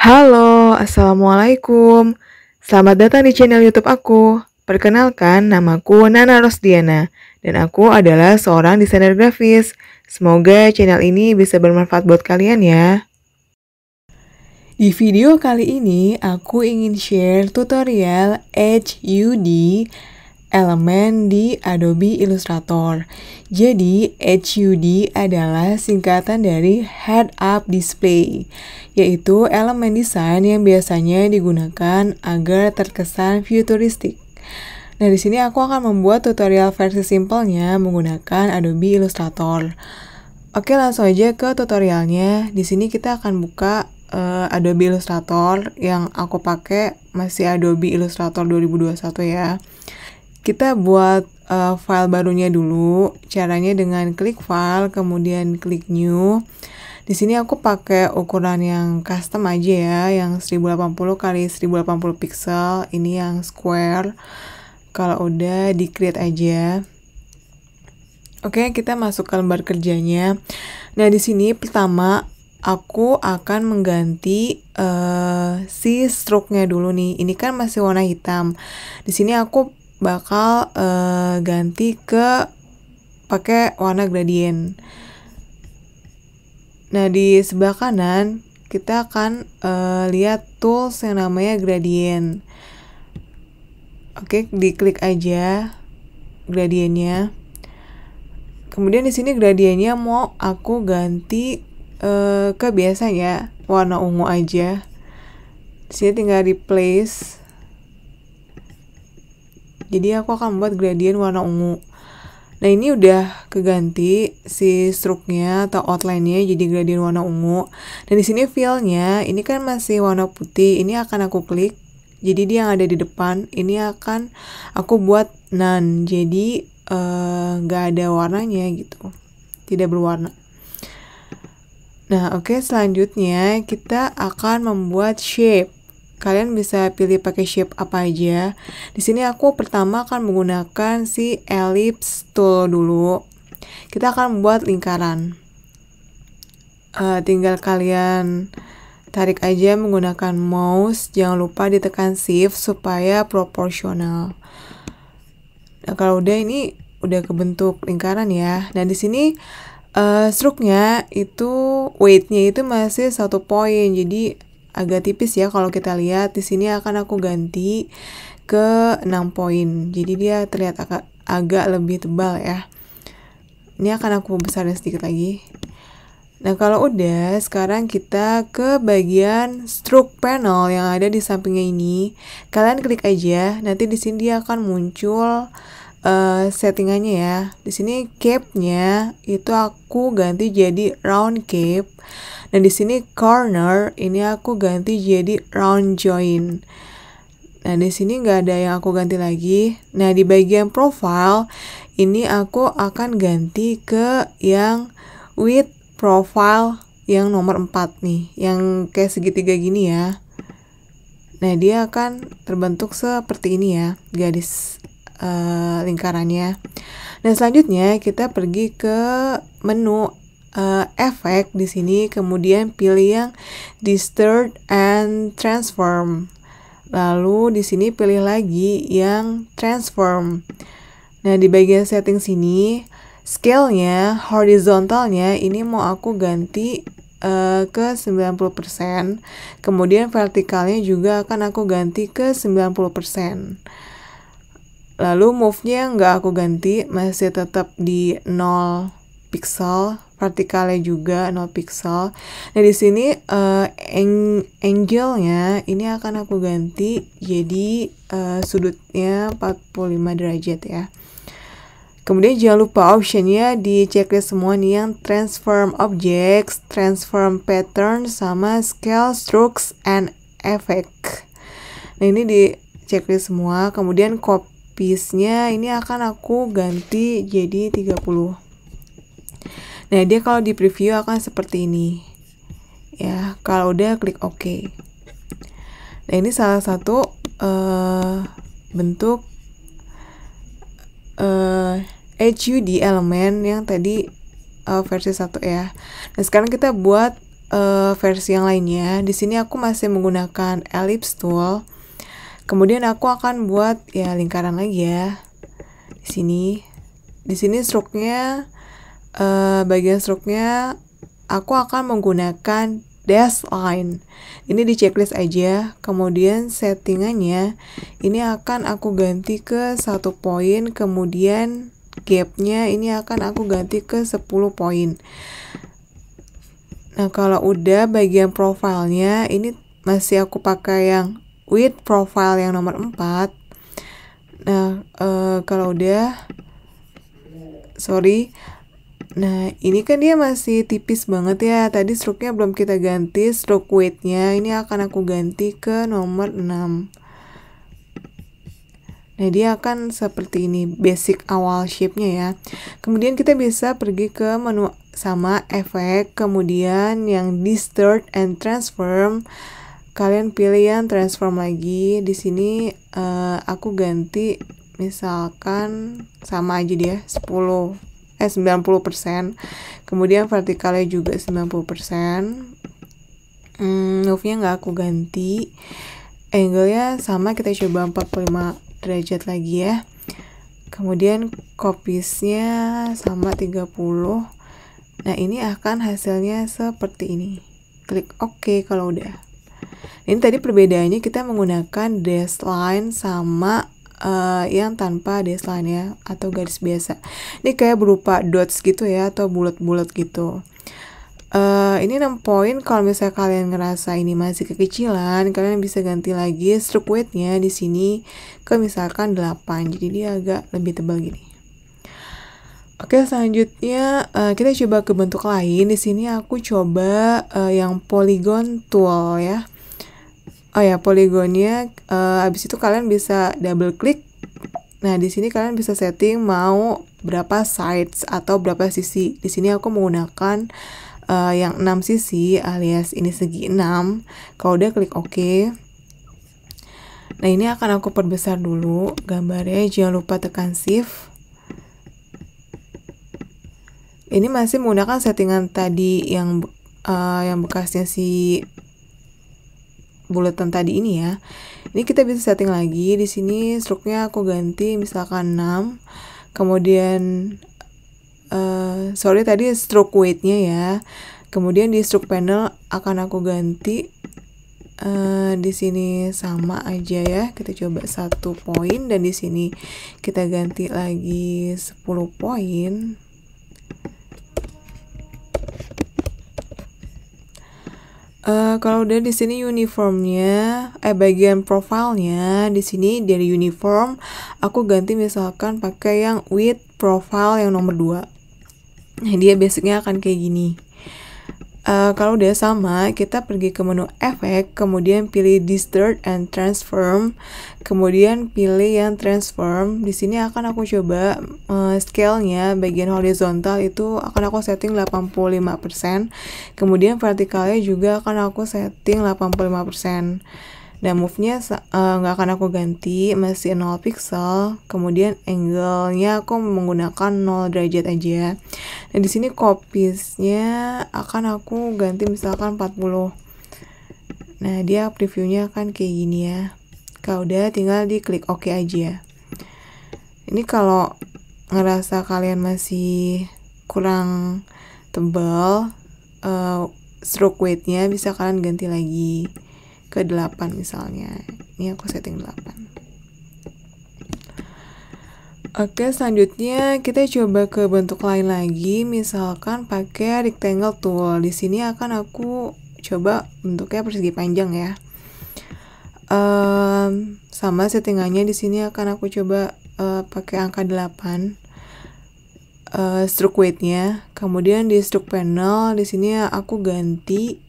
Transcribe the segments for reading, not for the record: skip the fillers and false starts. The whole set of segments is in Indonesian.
Halo, Assalamualaikum. Selamat datang di channel YouTube aku. Perkenalkan, namaku Nana Rosdiana, dan aku adalah seorang desainer grafis. Semoga channel ini bisa bermanfaat buat kalian ya. Di video kali ini, aku ingin share tutorial HUD elemen di Adobe Illustrator. Jadi, HUD adalah singkatan dari Head Up Display, yaitu elemen desain yang biasanya digunakan agar terkesan futuristik. Nah, di sini aku akan membuat tutorial versi simpelnya menggunakan Adobe Illustrator. Oke, langsung aja ke tutorialnya. Di sini kita akan buka Adobe Illustrator. Yang aku pakai masih Adobe Illustrator 2021 ya. Kita buat file barunya dulu. Caranya dengan klik file, kemudian klik new. Di sini aku pakai ukuran yang custom aja ya, yang 1080 x 1080 pixel. Ini yang square. Kalau udah di create aja. Oke, kita masuk ke lembar kerjanya. Nah, di sini pertama aku akan mengganti si stroke-nya dulu nih. Ini kan masih warna hitam. Di sini aku bakal ganti ke pakai warna gradient. Nah, di sebelah kanan kita akan lihat tools yang namanya gradient. Oke, diklik aja gradientnya. Kemudian di sini gradiennya mau aku ganti ke biasanya warna ungu aja. Di sini tinggal replace. Jadi aku akan membuat gradien warna ungu. Nah, ini udah keganti si stroke-nya atau outline-nya jadi gradien warna ungu. Dan di sini fill-nya ini kan masih warna putih. Ini akan aku klik. Jadi dia yang ada di depan ini akan aku buat none. Jadi nggak ada warnanya gitu, tidak berwarna. Nah, oke, selanjutnya kita akan membuat shape. Kalian bisa pilih pakai shape apa aja. Di sini aku pertama akan menggunakan si ellipse tool dulu. Kita akan membuat lingkaran. Tinggal kalian tarik aja menggunakan mouse. Jangan lupa ditekan shift supaya proporsional. Nah, kalau udah ini udah kebentuk lingkaran ya. Dan di sini stroke-nya itu weight-nya itu masih 1 poin. Jadi agak tipis ya kalau kita lihat. Di sini akan aku ganti ke 6 poin. Jadi dia terlihat agak lebih tebal ya. Ini akan aku besarin sedikit lagi. Nah, kalau udah, sekarang kita ke bagian stroke panel yang ada di sampingnya ini. Kalian klik aja, nanti di sini dia akan muncul settingannya ya. Di sini cape-nya itu aku ganti jadi round cape. Dan di sini corner ini aku ganti jadi round join. Nah, di sini nggak ada yang aku ganti lagi. Nah, di bagian profile ini aku akan ganti ke yang width profile yang nomor 4 nih, yang kayak segitiga gini ya. Nah, dia akan terbentuk seperti ini ya, garis lingkarannya. Nah, selanjutnya kita pergi ke menu efek di sini, kemudian pilih yang distort and transform. Lalu di sini pilih lagi yang transform. Nah, di bagian setting sini scale-nya, horizontalnya ini mau aku ganti ke 90%. Kemudian vertikalnya juga akan aku ganti ke 90%. Lalu move-nya nggak aku ganti, masih tetap di 0 pixel. Vertikalnya juga 0 pixel. Nah, di sini angle-nya ini akan aku ganti jadi sudutnya 45 derajat ya. Kemudian jangan lupa optionnya di checklist semua nih, yang transform objects, transform pattern, sama scale, strokes, and effect. Nah, ini di checklist semua. Kemudian copies-nya ini akan aku ganti jadi 30. Nah, dia kalau di preview akan seperti ini. Ya, kalau udah klik OK. Nah, ini salah satu bentuk HUD elemen yang tadi versi 1 ya. Nah, sekarang kita buat versi yang lainnya. Di sini aku masih menggunakan ellipse tool. Kemudian aku akan buat ya lingkaran lagi ya. Di sini stroke-nya, bagian stroke-nya aku akan menggunakan dash line. Ini di checklist aja. Kemudian settingannya ini akan aku ganti ke 1 poin. Kemudian gapnya ini akan aku ganti ke 10 poin. Nah, kalau udah bagian profilnya ini masih aku pakai yang width profile yang nomor 4. Nah, kalau udah nah ini kan dia masih tipis banget ya. Tadi stroke-nya belum kita ganti, stroke weight-nya ini akan aku ganti ke nomor 6. Nah, dia akan seperti ini basic awal shape-nya ya. Kemudian kita bisa pergi ke menu sama efek, kemudian yang distort and transform. Kalian pilih yang transform lagi. Di sini aku ganti misalkan sama aja dia 90%. Kemudian vertikalnya juga 90%. Move-nya nggak aku ganti. Angle-nya sama, kita coba 45 derajat lagi ya. Kemudian copies-nya sama 30. Nah, ini akan hasilnya seperti ini. Klik OK kalau udah. Ini tadi perbedaannya kita menggunakan dash line sama yang tanpa dash line ya, atau garis biasa. Ini kayak berupa dots gitu ya, atau bulat-bulat gitu. Ini 6 poin. Kalau misalnya kalian ngerasa ini masih kekecilan, kalian bisa ganti lagi stroke weight-nya di sini ke misalkan 8. Jadi dia agak lebih tebal gini. Oke, selanjutnya kita coba ke bentuk lain. Di sini aku coba yang polygon tool ya. Oh ya, poligonnya habis itu kalian bisa double klik. Nah, di sini kalian bisa setting mau berapa sides atau berapa sisi. Di sini aku menggunakan yang 6 sisi alias ini segi 6. Kalau udah klik OK. Nah, ini akan aku perbesar dulu gambarnya. Jangan lupa tekan shift. Ini masih menggunakan settingan tadi yang bekasnya si bulatan tadi ini ya. Ini kita bisa setting lagi. Di sini stroke-nya aku ganti misalkan 6. Kemudian tadi stroke weight-nya ya. Kemudian di stroke panel akan aku ganti di sini sama aja ya. Kita coba 1 poin, dan di sini kita ganti lagi 10 poin. Kalau udah di sini uniformnya, bagian profilnya di sini dari uniform aku ganti misalkan pakai yang width profile yang nomor 2. Nah, dia basicnya akan kayak gini. Kalau udah sama, kita pergi ke menu efek, kemudian pilih distort and transform, kemudian pilih yang transform. Di sini akan aku coba scale-nya bagian horizontal itu akan aku setting 85%. Kemudian vertikalnya juga akan aku setting 85%. Dan move-nya nggak akan aku ganti, masih 0 pixel. Kemudian angle-nya aku menggunakan 0 derajat aja. Nah, di sini copies-nya akan aku ganti misalkan 40. Nah, dia preview-nya akan kayak gini ya. Kalau udah tinggal diklik OK aja. Ini kalau ngerasa kalian masih kurang tebal stroke weight-nya, bisa kalian ganti lagi ke 8 misalnya. Ini aku setting 8. Oke, selanjutnya kita coba ke bentuk lain lagi, misalkan pakai rectangle tool. Di sini akan aku coba bentuknya persegi panjang ya. Sama settingannya di sini akan aku coba pakai angka 8. Stroke weight-nya. Kemudian di stroke panel di sini aku ganti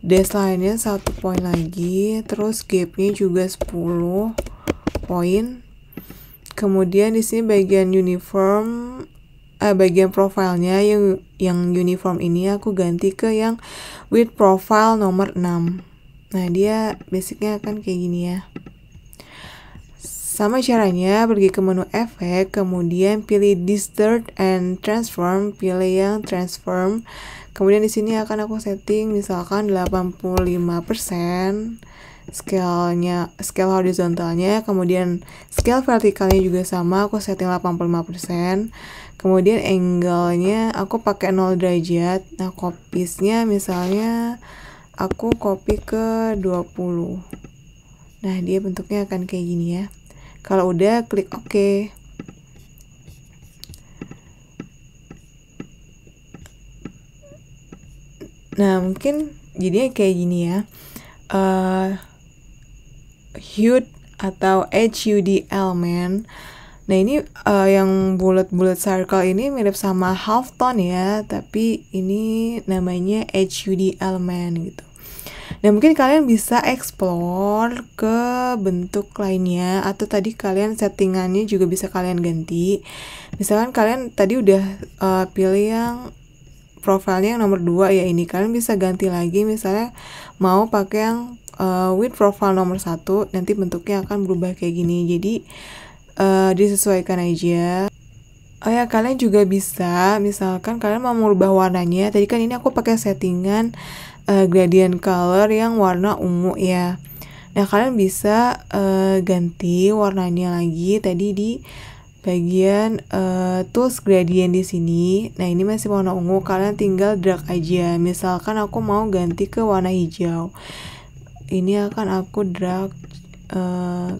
dash line-nya 1 poin lagi, terus gap-nya juga 10 poin. Kemudian di sini bagian uniform, bagian profilnya yang uniform ini aku ganti ke yang width profile nomor 6. Nah, dia basicnya akan kayak gini ya. Sama caranya, pergi ke menu efek, kemudian pilih distort and transform, pilih yang transform. Kemudian di sini akan aku setting misalkan 85% scale horizontalnya, kemudian scale vertikalnya juga sama, aku setting 85%. Kemudian angle-nya aku pakai 0 derajat. Nah, copies-nya misalnya aku copy ke 20. Nah, dia bentuknya akan kayak gini ya. Kalau udah, klik OK. Nah, mungkin jadinya kayak gini ya. HUD atau HUD element. Nah, ini yang bulat-bulat circle ini mirip sama halftone ya, tapi ini namanya HUD element gitu. Nah, mungkin kalian bisa explore ke bentuk lainnya, atau tadi kalian settingannya juga bisa kalian ganti. Misalkan kalian tadi udah pilih yang profilnya yang nomor 2 ya, ini kalian bisa ganti lagi, misalnya mau pakai yang with profile nomor 1, nanti bentuknya akan berubah kayak gini. Jadi disesuaikan aja. Oh ya, kalian juga bisa, misalkan kalian mau merubah warnanya, tadi kan ini aku pakai settingan gradient color yang warna ungu ya. Nah, kalian bisa ganti warnanya lagi tadi di bagian tools gradient di sini. Nah, ini masih warna ungu, kalian tinggal drag aja. Misalkan aku mau ganti ke warna hijau. Ini akan aku drag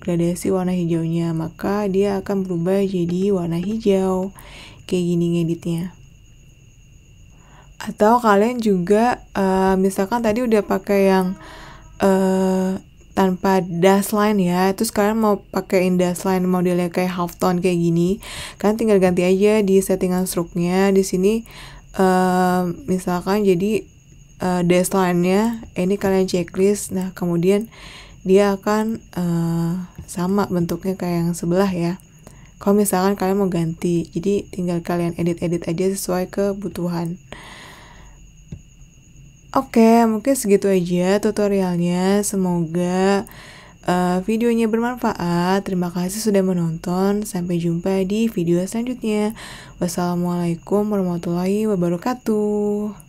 gradasi warna hijaunya, maka dia akan berubah jadi warna hijau. Kayak gini ngeditnya. Atau kalian juga misalkan tadi udah pakai yang tanpa dash line ya, terus kalian mau pakaiin dash line modelnya kayak halftone kayak gini, kalian tinggal ganti aja di settingan stroke-nya. Di sini misalkan jadi dash line-nya ini kalian checklist. Nah, kemudian dia akan sama bentuknya kayak yang sebelah ya. Kalau misalkan kalian mau ganti, jadi tinggal kalian edit-edit aja sesuai kebutuhan. Oke, mungkin segitu aja tutorialnya. Semoga videonya bermanfaat. Terima kasih sudah menonton. Sampai jumpa di video selanjutnya. Wassalamualaikum warahmatullahi wabarakatuh.